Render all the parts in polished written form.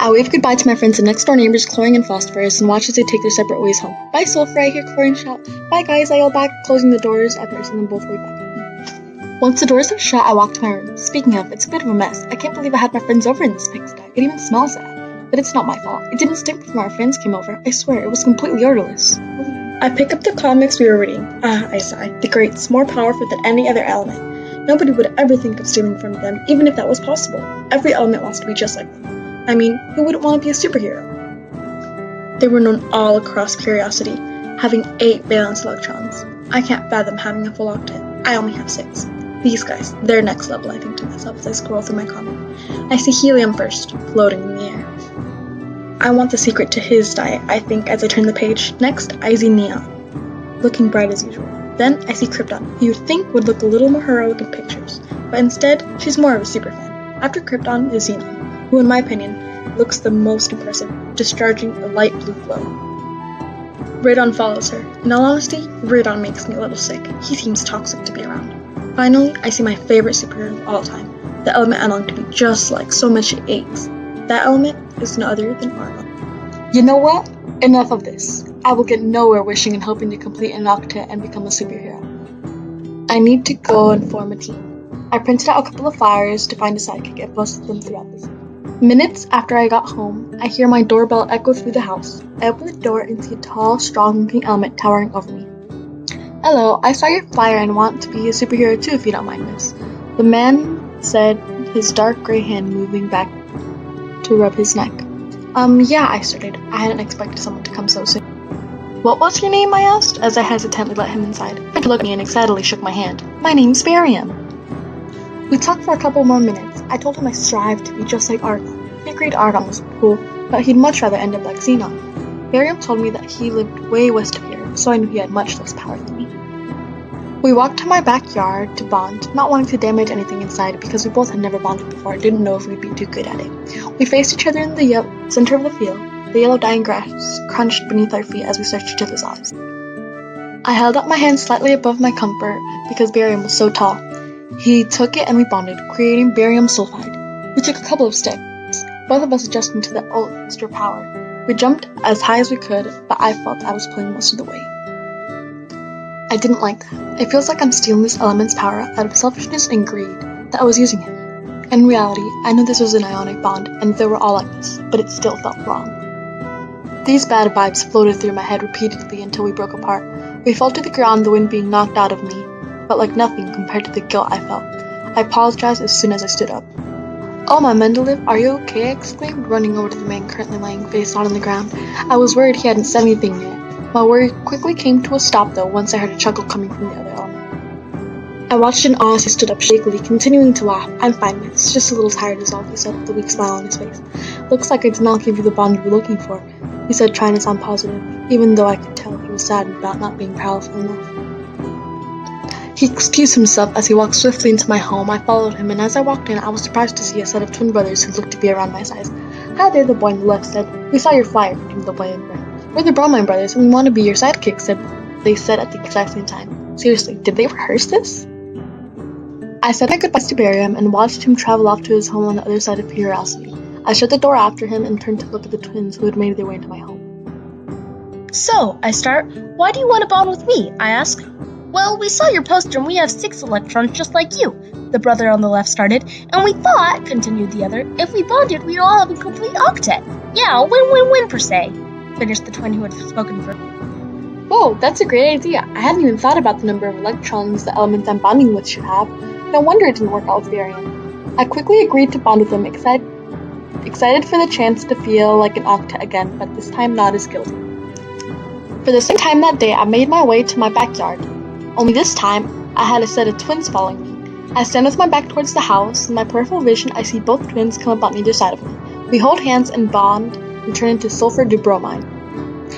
I wave goodbye to my friends and next door neighbors Chlorine and Phosphorus and watch as they take their separate ways home. Bye Sulfur, I hear Chlorine shout. Bye guys, I yell back, closing the doors after I send them both way back. Once the doors are shut, I walk to my room. Speaking of, it's a bit of a mess. I can't believe I had my friends over in this pigsty. It even smells bad. But it's not my fault. It didn't stink before our friends came over. I swear, it was completely odorless. I pick up the comics we were reading. I sigh. The Greats, more powerful than any other element. Nobody would ever think of stealing from them, even if that was possible. Every element wants to be just like them. I mean, who wouldn't want to be a superhero? They were known all across Curiosity, having 8 valence electrons. I can't fathom having a full octet. I only have 6. These guys, they're next level, I think to myself as I scroll through my comic. I see helium first, floating in the air. I want the secret to his diet, I think, as I turn the page. Next, I see Neon, looking bright as usual. Then I see Krypton, who you'd think would look a little more heroic in pictures, but instead, she's more of a superfan. After Krypton is Xenon, who in my opinion, looks the most impressive, discharging a light blue glow. Radon follows her. In all honesty, Radon makes me a little sick. He seems toxic to be around. Finally, I see my favorite superhero of all time, the element I long to be just like so much it aches. That element is no other than Arnold. You know what? Enough of this. I will get nowhere wishing and hoping to complete an octet and become a superhero. I need to go and form a team. I printed out a couple of flyers to find a sidekick and posted them throughout the city. Minutes after I got home, I hear my doorbell echo through the house. I open the door and see a tall, strong-looking element towering over me. Hello, I saw your flyer and want to be a superhero too if you don't mind, miss. The man said, his dark gray hand moving back to rub his neck. Yeah, I started. I hadn't expected someone to come so soon. What was your name, I asked, as I hesitantly let him inside. He looked at me and excitedly shook my hand. My name's Barium. We talked for a couple more minutes. I told him I strived to be just like Argon. He agreed Argon was cool, but he'd much rather end up like Xenon. Barium told me that he lived way west of here, so I knew he had much less power than me. We walked to my backyard to bond, not wanting to damage anything inside because we both had never bonded before and didn't know if we'd be too good at it. We faced each other in the center of the field. The yellow dying grass crunched beneath our feet as we searched each other's eyes. I held up my hand slightly above my comfort because barium was so tall. He took it and we bonded, creating barium sulfide. We took a couple of steps, both of us adjusting to the extra power. We jumped as high as we could, but I felt I was pulling most of the way. I didn't like that. It feels like I'm stealing this element's power out of selfishness and greed that I was using him. In reality, I knew this was an ionic bond, and they were all like this, but it still felt wrong. These bad vibes floated through my head repeatedly until we broke apart. We fell to the ground, the wind being knocked out of me, but like nothing compared to the guilt I felt. I apologized as soon as I stood up. Oh, my Mendeleev, are you okay? I exclaimed, running over to the man currently laying face down on the ground. I was worried he hadn't said anything yet. My worry quickly came to a stop, though, once I heard a chuckle coming from the other element. I watched in awe as he stood up shakily, continuing to laugh. I'm fine, miss. Just a little tired is all, he said, with a weak smile on his face. Looks like I did not give you the bond you were looking for, he said, trying to sound positive, even though I could tell he was saddened about not being powerful enough. He excused himself as he walked swiftly into my home. I followed him, and as I walked in, I was surprised to see a set of twin brothers who looked to be around my size. Hi there, the boy on the left said. We saw your flyer, continued the boy on the right. We're the Bromine brothers, and we want to be your sidekicks, they said at the exact same time. Seriously, did they rehearse this? I said my goodbyes to Barium and watched him travel off to his home on the other side of Curiosity. I shut the door after him and turned to look at the twins who had made their way into my home. So, I start, why do you want to bond with me? I ask. Well, we saw your poster and we have 6 electrons just like you, the brother on the left started, and we thought, continued the other, if we bonded, we'd all have a complete octet. Yeah, win-win-win per se, finished the twin who had spoken first. Whoa, that's a great idea. I hadn't even thought about the number of electrons the element I'm bonding with should have. No wonder it didn't work out with Barium. I quickly agreed to bond with him, excited for the chance to feel like an octet again, but this time not as guilty. For the second time that day, I made my way to my backyard. Only this time, I had a set of twins following me. I stand with my back towards the house. In my peripheral vision, I see both twins come up on either side of me. We hold hands and bond and turn into Sulfur to Bromine.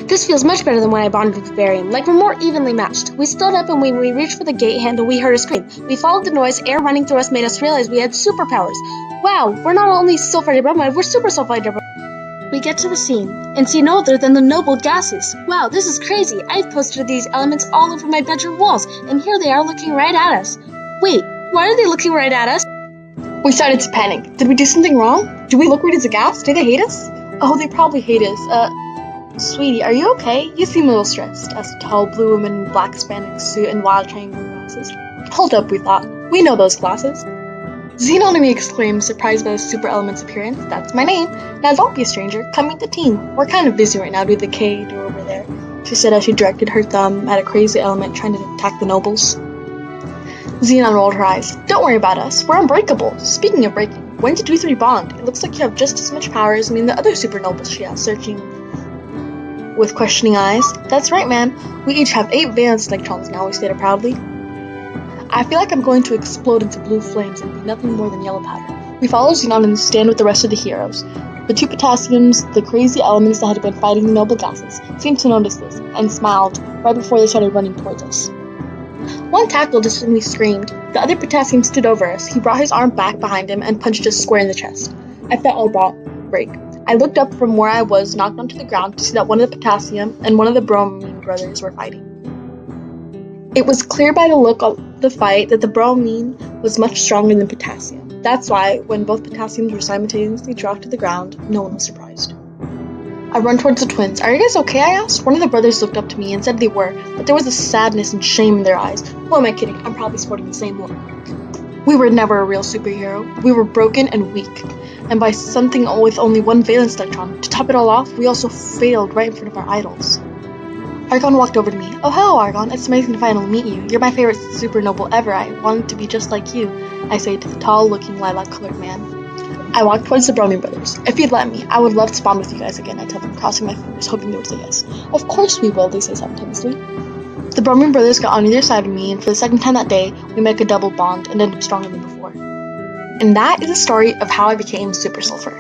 This feels much better than when I bonded with Barium, like we're more evenly matched. We stood up and when we reached for the gate handle, we heard a scream. We followed the noise, air running through us made us realize we had superpowers. Wow, we're not only sulfide bromide, we're super sulfide bromide. We get to the scene and see no other than the noble gases. Wow, this is crazy. I've posted these elements all over my bedroom walls, and here they are looking right at us. Wait, why are they looking right at us? We started to panic. Did we do something wrong? Do we look weird as a gas? Do they hate us? Oh, they probably hate us. Sweetie, are you okay? You seem a little stressed, asked a tall blue woman in black Hispanic suit and wild triangle glasses. Hold up, we thought. We know those glasses. Xenon and me exclaimed, surprised by the super element's appearance. That's my name. Now don't be a stranger. Come meet the team. We're kind of busy right now due to the K door over there, she said as she directed her thumb at a crazy element trying to attack the nobles. Xenon rolled her eyes. Don't worry about us. We're unbreakable. Speaking of breaking, when did you three bond? It looks like you have just as much power as me and the other super nobles, she asked, searching with questioning eyes. That's right, ma'am. We each have 8 valence electrons now, we stated proudly. I feel like I'm going to explode into blue flames and be nothing more than yellow powder. We followed Xenon and stand with the rest of the heroes. The 2 potassiums, the crazy elements that had been fighting the noble gases, seemed to notice this and smiled right before they started running towards us. One tackled us and we screamed. The other potassium stood over us. He brought his arm back behind him and punched us square in the chest. I felt our bone break. I looked up from where I was, knocked onto the ground, to see that one of the potassium and one of the bromine brothers were fighting. It was clear by the look of the fight that the bromine was much stronger than potassium. That's why, when both potassiums were simultaneously dropped to the ground, no one was surprised. I run towards the twins. Are you guys okay? I asked. One of the brothers looked up to me and said they were, but there was a sadness and shame in their eyes. Who am I kidding? I'm probably sporting the same look. We were never a real superhero. We were broken and weak. And by something with only 1 valence electron. To top it all off, we also failed right in front of our idols. Argon walked over to me. Oh, hello, Argon. It's amazing to finally meet you. You're my favorite super noble ever. I wanted to be just like you, I say to the tall-looking lilac-colored man. I walked towards the Bromine brothers. If you'd let me, I would love to bond with you guys again, I tell them, crossing my fingers, hoping they would say yes. Of course we will, they say simultaneously. The Bromine brothers got on either side of me, and for the second time that day, we make a double bond and ended up stronger than before. And that is the story of how I became Super Sulfur.